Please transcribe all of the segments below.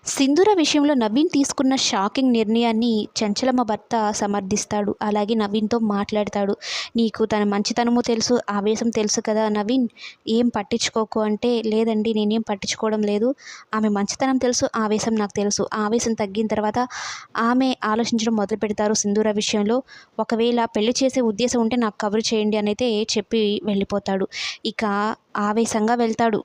సింధూర విషయంలో నవీన్ తీసుకున్న షాకింగ్ నిర్ణయాన్ని చంచలమ్మ భర్త సమర్థిస్తాడు. అలాగే నవీన్‌తో మాట్లాడతాడు. "నీకు తన మంచితనము తెలుసు, ఆవేశం తెలుసు కదా నవీన్! ఏం పట్టించుకోకు" అంటే, "లేదండి నేనేం పట్టించుకోవడం లేదు. ఆమె మంచితనం తెలుసు, ఆవేశం నాకు తెలుసు. ఆవేశం తగ్గిన తర్వాత ఆమె ఆలోచించడం మొదలుపెడతారు సింధూర విషయంలో. ఒకవేళ పెళ్లి చేసే ఉద్దేశం ఉంటే నాకు కబురు చేయండి" అనైతే చెప్పి వెళ్ళిపోతాడు. ఇక ఆవేశంగా వెళ్తాడు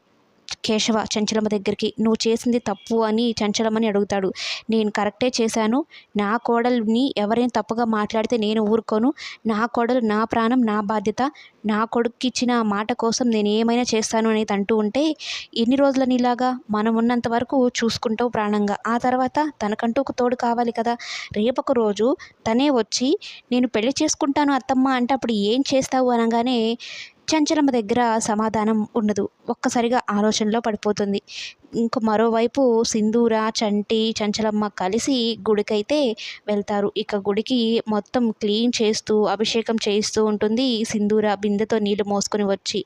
కేశవ చంచలమ్మ దగ్గరికి. "నువ్వు చేసింది తప్పు" అని చంచలమ్మని అడుగుతాడు. "నేను కరెక్టే చేశాను. నా కోడలిని ఎవరైనా తప్పుగా మాట్లాడితే నేను ఊరుకోను. నా కోడలు నా ప్రాణం, నా బాధ్యత. నా కొడుక్కిచ్చిన మాట కోసం నేను ఏమైనా చేస్తాను" అనేది అంటూ ఉంటే, "ఎన్ని రోజులని ఇలాగా? మనం ఉన్నంత వరకు చూసుకుంటావు ప్రాణంగా. ఆ తర్వాత తనకంటూ ఒక తోడు కావాలి కదా! రేపొక రోజు తనే వచ్చి నేను పెళ్లి చేసుకుంటాను అత్తమ్మ అంటే అప్పుడు ఏం చేస్తావు" అనగానే చంచలమ్మ దగ్గర సమాధానం ఉండదు. ఒక్కసారిగా ఆలోచనలో పడిపోతుంది. ఇంక మరోవైపు సింధూర, చంటి, చంచలమ్మ కలిసి గుడికైతే వెళ్తారు. ఇక గుడికి మొత్తం క్లీన్ చేస్తూ, అభిషేకం చేయిస్తూ ఉంటుంది సింధూర బిందెతో నీళ్లు మోసుకొని వచ్చి.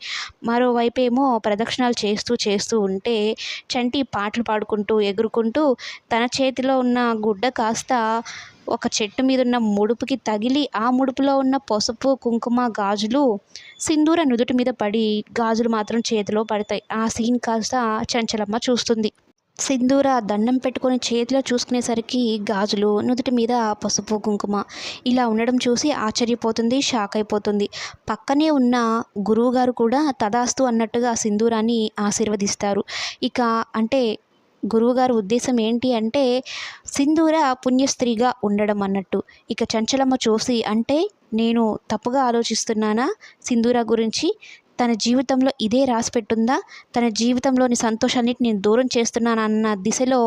మరోవైపేమో ప్రదక్షిణాలు చేస్తూ ఉంటే చంటి పాటలు పాడుకుంటూ, ఎగురుకుంటూ తన చేతిలో ఉన్న గుడ్డ కాస్త ఒక చెట్టు మీదున్న ముడుపుకి తగిలి, ఆ ముడుపులో ఉన్న పసుపు, కుంకుమ, గాజులు సింధూర నుదుటి మీద పడి, గాజులు మాత్రం చేతిలో పడతాయి. ఆ సీన్ కాస్త చంచలమ్మ చూస్తుంది. సింధూర దండం పెట్టుకొని చేతిలో చూసుకునేసరికి గాజులు, నుదుటి మీద పసుపు, కుంకుమ ఇలా ఉండడం చూసి ఆశ్చర్యపోతుంది, షాక్ అయిపోతుంది. పక్కనే ఉన్న గురువుగారు కూడా తదాస్తు అన్నట్టుగా సింధూరాన్ని ఆశీర్వదిస్తారు. ఇక అంటే గురువుగారి ఉద్దేశం ఏంటి అంటే, సింధూర పుణ్యస్త్రీగా ఉండడం అన్నట్టు. ఇక చంచలమ్మ చూసి, అంటే నేను తప్పుగా ఆలోచిస్తున్నానా సింధూర గురించి? తన జీవితంలో ఇదే రాసిపెట్టుందా? తన జీవితంలోని సంతోషాన్నిటిని నేను దూరం చేస్తున్నానన్న దిశలో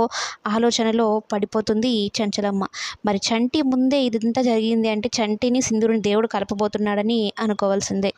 ఆలోచనలో పడిపోతుంది చంచలమ్మ. మరి చంటి ముందే ఇదంతా జరిగింది అంటే చంటిని, సింధూరని దేవుడు కలపబోతున్నాడని అనుకోవాల్సిందే.